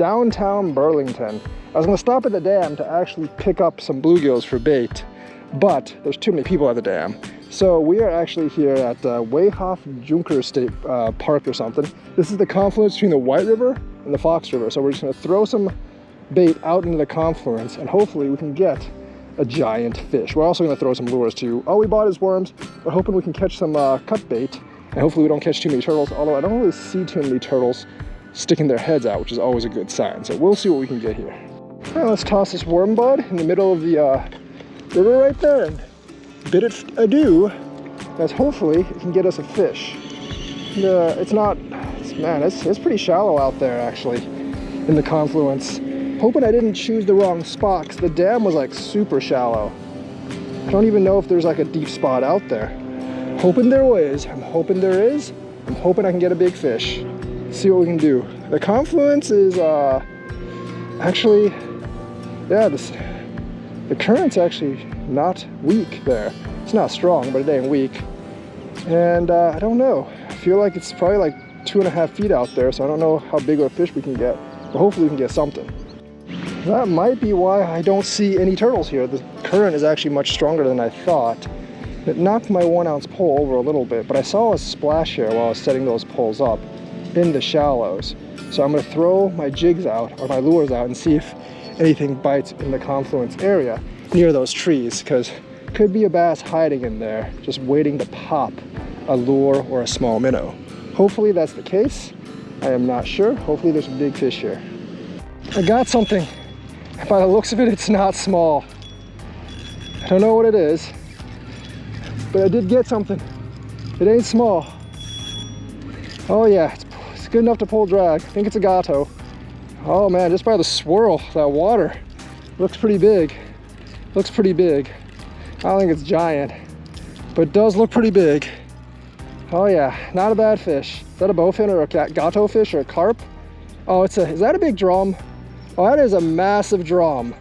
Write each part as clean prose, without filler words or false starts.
downtown Burlington. I was gonna stop at the dam to actually pick up some bluegills for bait, but there's too many people at the dam. So we are actually here at Wayhoff Junker State Park or something. This is the confluence between the White River and the Fox River. So we're just gonna throw some bait out into the confluence and hopefully we can get a giant fish. We're also gonna throw some lures too. All we bought is worms, but hoping we can catch some cut bait, and hopefully we don't catch too many turtles, although I don't really see too many turtles sticking their heads out, which is always a good sign. So we'll see what we can get here. All right, let's toss this worm bud in the middle of the river right there and bid it adieu, as hopefully it can get us a fish. It's pretty shallow out there actually in the confluence. Hoping I didn't choose the wrong spot because the dam was like super shallow. I don't even know if there's like a deep spot out there. Hoping there is. I'm hoping there is. I'm hoping I can get a big fish. See what we can do. The confluence is actually, yeah, the current's actually not weak there. It's not strong, but it ain't weak. And I don't know. I feel like it's probably like 2.5 feet out there, so I don't know how big of a fish we can get. But hopefully we can get something. That might be why I don't see any turtles here. The current is actually much stronger than I thought. It knocked my 1-ounce pole over a little bit, but I saw a splash here while I was setting those poles up in the shallows. So I'm gonna throw my jigs out, or my lures out, and see if anything bites in the confluence area near those trees, because could be a bass hiding in there, just waiting to pop a lure or a small minnow. Hopefully that's the case. I am not sure. Hopefully there's a big fish here. I got something. By the looks of it, it's not small. I don't know what it is, but I did get something. It ain't small. Oh yeah, it's good enough to pull drag. I think it's a gato. Oh man, just by the swirl, that water looks pretty big. Looks pretty big. I don't think it's giant, but it does look pretty big. Oh yeah, not a bad fish. Is that a bowfin or a gato fish or a carp? Oh, is that a big drum? Oh, that is a massive drum.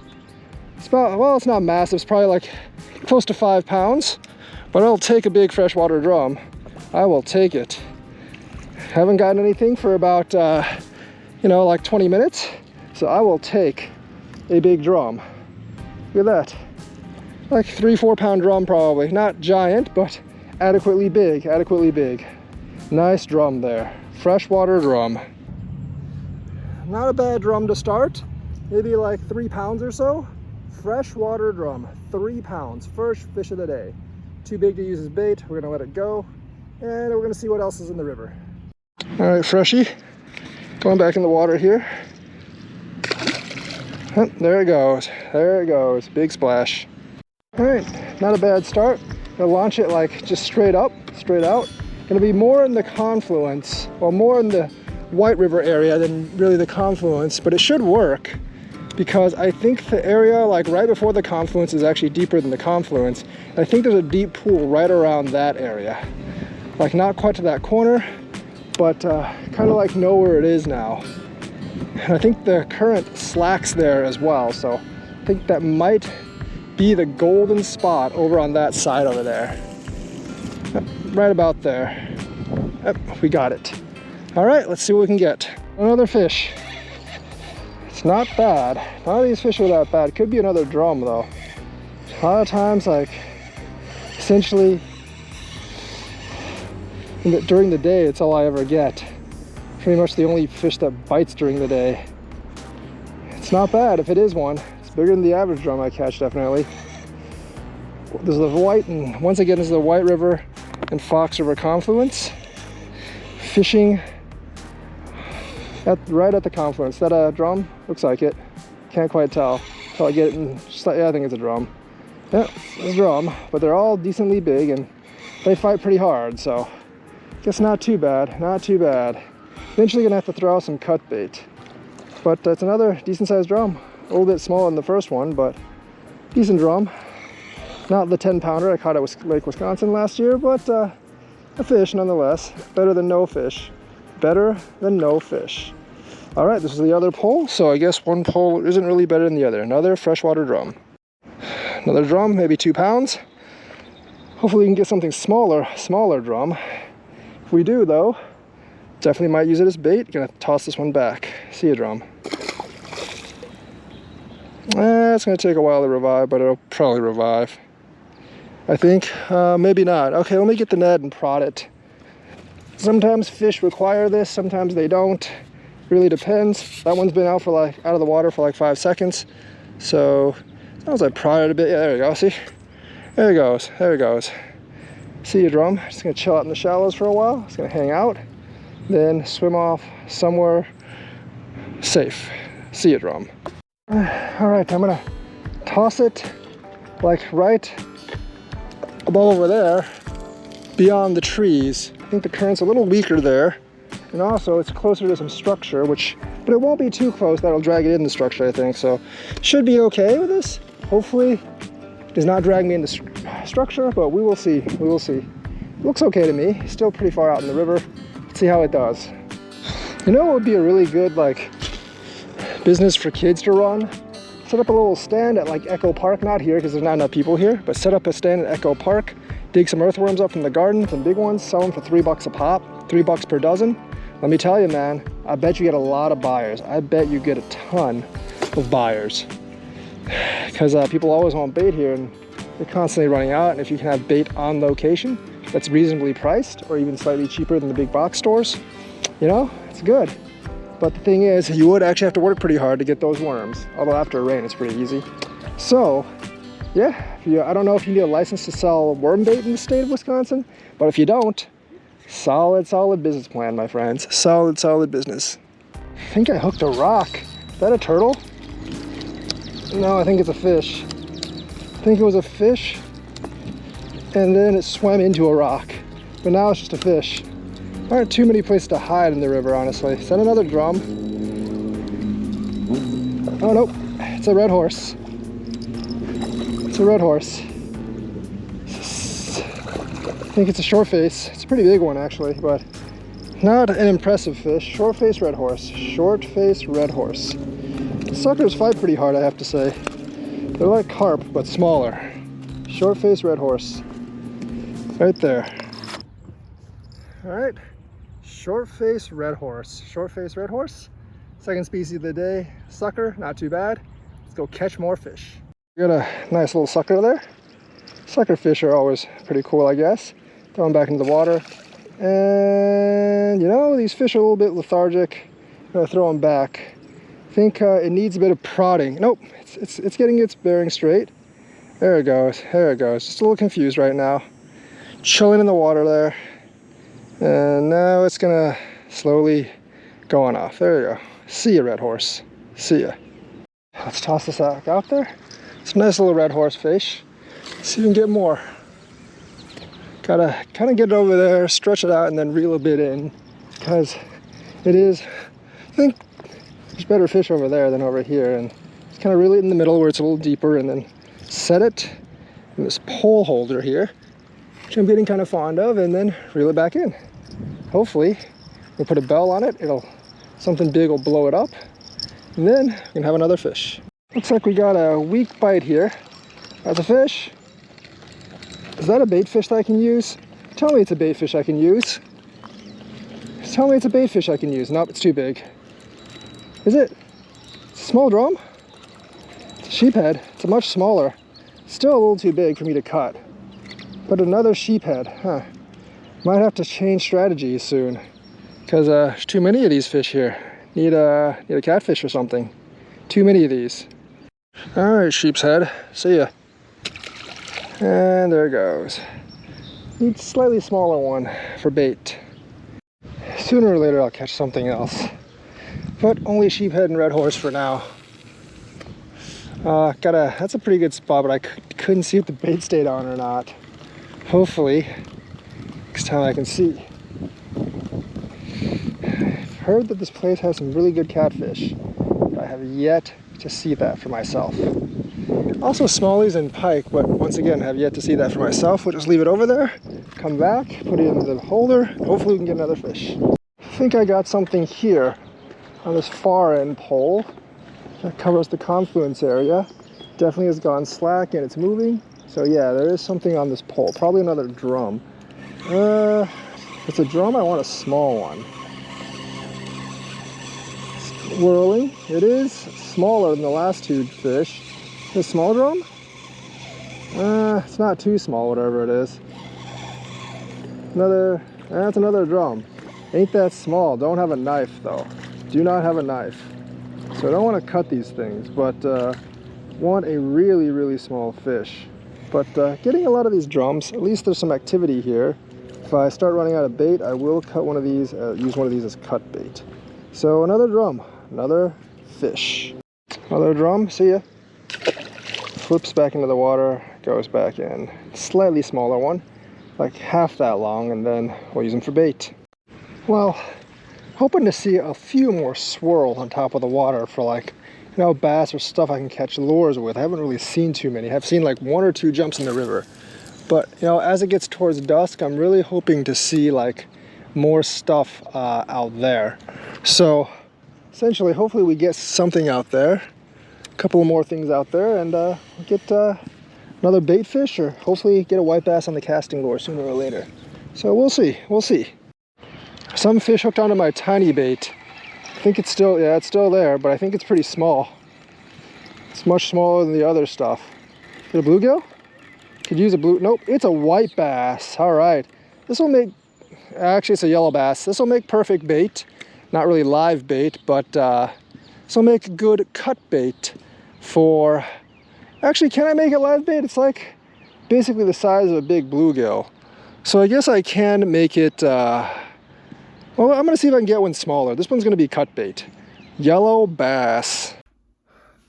It's about, well, it's not massive. It's probably like close to 5 pounds, but I'll take a big freshwater drum. I will take it. Haven't gotten anything for about, like 20 minutes. So I will take a big drum. Look at that. Like 3-4 pound drum probably. Not giant, but adequately big, Nice drum there. Freshwater drum. Not a bad drum to start. Maybe like 3 pounds or so. Freshwater drum, 3 pounds. First fish of the day. Too big to use as bait. We're gonna let it go. And we're gonna see what else is in the river. All right, freshie. Going back in the water here. Oh, there it goes. There it goes. Big splash. All right, not a bad start. Gonna launch it like just straight up, straight out. Gonna be more in the confluence, well, more in the White River area than really the confluence, but it should work because I think the area like right before the confluence is actually deeper than the confluence. I think there's a deep pool right around that area. Like not quite to that corner, but kind of like know where it is now. And I think the current slacks there as well, so I think that might be the golden spot over on that side over there. Right about there. Yep, we got it. All right, let's see what we can get. Another fish. It's not bad. None of these fish are that bad. Could be another drum though. A lot of times, like, essentially, during the day, it's all I ever get. Pretty much the only fish that bites during the day. It's not bad if it is one. It's bigger than the average drum I catch, definitely. There's the white, and once I get into the White River and Fox River confluence, fishing right at the confluence. Is that a drum? Looks like it. Can't quite tell until I get it in. Yeah, I think it's a drum. Yeah, it's a drum, but they're all decently big and they fight pretty hard, so guess not too bad, not too bad. Eventually gonna have to throw out some cut bait, but it's another decent sized drum. A little bit smaller than the first one, but decent drum. Not the 10 pounder I caught at Lake Wisconsin last year, but a fish nonetheless. Better than no fish. Better than no fish. All right, this is the other pole, so I guess one pole isn't really better than the other. Another freshwater drum. Another drum, maybe 2 pounds. Hopefully we can get something smaller drum. If we do though, definitely might use it as bait. Gonna toss this one back. See ya, drum. It's going to take a while to revive, but it'll probably revive. I think. Maybe not. Okay, let me get the net and prod it. Sometimes fish require this, sometimes they don't. Really depends. That one's been out of the water for like 5 seconds. So as long as I prod it a bit, yeah, there we go. See? There it goes. There it goes. See you, drum. Just gonna chill out in the shallows for a while. It's gonna hang out, then swim off somewhere safe. See you, drum. All right, I'm gonna toss it like right above over there, beyond the trees. I think the current's a little weaker there, and also it's closer to some structure, but it won't be too close. That'll drag it in the structure, I think. So should be okay with this. Hopefully it does not drag me into structure, but we will see. We will see. It looks okay to me. Still pretty far out in the river. Let's see how it does. You know what would be a really good business for kids to run? Set up a little stand at Echo Park, not here because there's not enough people here, but set up a stand at Echo Park, dig some earthworms up from the garden, some big ones, sell them for $3 a pop, $3 per dozen. Let me tell you, man, I bet you get a lot of buyers. I bet you get a ton of buyers. Because people always want bait here and they're constantly running out, and if you can have bait on location that's reasonably priced or even slightly cheaper than the big box stores, you know, it's good. But the thing is, you would actually have to work pretty hard to get those worms. Although after a rain, it's pretty easy. So, yeah, I don't know if you need a license to sell worm bait in the state of Wisconsin, but if you don't, solid business plan, my friends. Solid business. I think I hooked a rock. Is that a turtle? No, I think it's a fish. I think it was a fish, and then it swam into a rock. But now it's just a fish. There aren't too many places to hide in the river, honestly. Is that another drum? Oh, nope. It's a red horse. It's a red horse. I think it's a short face. It's a pretty big one, actually, but not an impressive fish. Short face red horse. Short face red horse. Suckers fight pretty hard, I have to say. They're like carp, but smaller. Short face red horse. Right there. All right. Short face red horse. Short face red horse. Second species of the day. Sucker, not too bad. Let's go catch more fish. We got a nice little sucker there. Sucker fish are always pretty cool, I guess. Throw them back into the water. And, you know, these fish are a little bit lethargic. I'm gonna throw them back. I think it needs a bit of prodding. Nope, it's getting its bearing straight. There it goes, there it goes. Just a little confused right now. Chilling in the water there. And now it's gonna slowly go on off. There you go. See ya, red horse. See ya. Let's toss this out there. Some nice little red horse fish. See if we can get more. Gotta kind of get it over there, stretch it out, and then reel a bit in, because it is, I think there's better fish over there than over here, and just kind of reel it in the middle where it's a little deeper, and then set it in this pole holder here, which I'm getting kind of fond of, and then reel it back in. Hopefully, we'll put a bell on it, something big will blow it up, and then we can have another fish. Looks like we got a weak bite here. That's a fish. Is that a bait fish that I can use? Tell me it's a bait fish I can use. Tell me it's a bait fish I can use. Nope, it's too big. Is it? It's a small drum? It's a sheephead. It's a much smaller. Still a little too big for me to cut. But another sheephead, huh? Might have to change strategies soon, because there's too many of these fish here. Need a catfish or something. Too many of these. All right, sheep's head. See ya. And there it goes. Need a slightly smaller one for bait. Sooner or later I'll catch something else. But only sheephead and red horse for now. That's a pretty good spot, but I couldn't see if the bait stayed on or not. Hopefully, next time I can see. I've heard that this place has some really good catfish, but I have yet to see that for myself. Also smallies and pike, but once again, have yet to see that for myself. We'll just leave it over there, come back, put it in the holder, and hopefully we can get another fish. I think I got something here on this far end pole that covers the confluence area. Definitely has gone slack and it's moving. So yeah, there is something on this pole, probably another drum. If it's a drum, I want a small one. whirling. It is smaller than the last two fish. The small drum? It's not too small, whatever it is. That's another drum. Ain't that small. Don't have a knife though. Do not have a knife. So I don't want to cut these things, but want a really, really small fish. But getting a lot of these drums, at least there's some activity here. If I start running out of bait, I will cut one of these, use one of these as cut bait. So another drum, another fish. Another drum, see ya. Flips back into the water, goes back in. Slightly smaller one, like half that long, and then we'll use them for bait. Well, hoping to see a few more swirl on top of the water for like, you know, bass or stuff I can catch lures with. I haven't really seen too many. I've seen like one or two jumps in the river. But, you know, as it gets towards dusk, I'm really hoping to see like more stuff out there. So essentially, hopefully we get something out there. A couple of more things out there, and get another bait fish, or hopefully get a white bass on the casting lure sooner or later. So we'll see, we'll see. Some fish hooked onto my tiny bait. I think it's still, yeah, it's still there, but I think it's pretty small. It's much smaller than the other stuff. Is it a bluegill? Could use a blue, nope, it's a white bass. All right, this will make, actually it's a yellow bass. This will make perfect bait. Not really live bait, but this will make good cut bait for, actually, can I make it live bait? It's like basically the size of a big bluegill. So I guess I can make it, well, I'm gonna see if I can get one smaller. This one's gonna be cut bait. Yellow bass.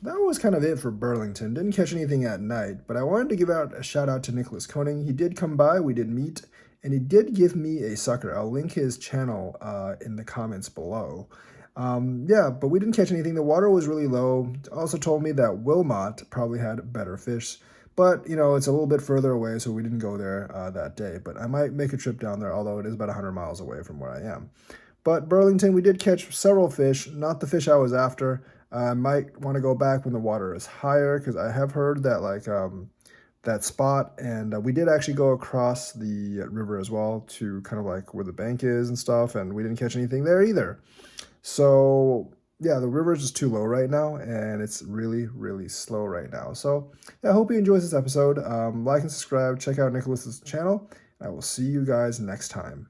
That was kind of it for Burlington. Didn't catch anything at night, but I wanted to give out a shout out to Nicholas Koning. He did come by, we did meet, and he did give me a sucker. I'll link his channel in the comments below. Yeah, but we didn't catch anything. The water was really low. Also told me that Wilmot probably had better fish. But, you know, it's a little bit further away, so we didn't go there that day. But I might make a trip down there, although it is about 100 miles away from where I am. But Burlington, we did catch several fish, not the fish I was after. I might want to go back when the water is higher, because I have heard that, like, that spot, and we did actually go across the river as well to kind of like where the bank is and stuff, and we didn't catch anything there either. So yeah, the river is just too low right now, and it's really, really slow right now. So yeah, I hope you enjoyed this episode. Like and subscribe, check out Nicholas's channel, and I will see you guys next time.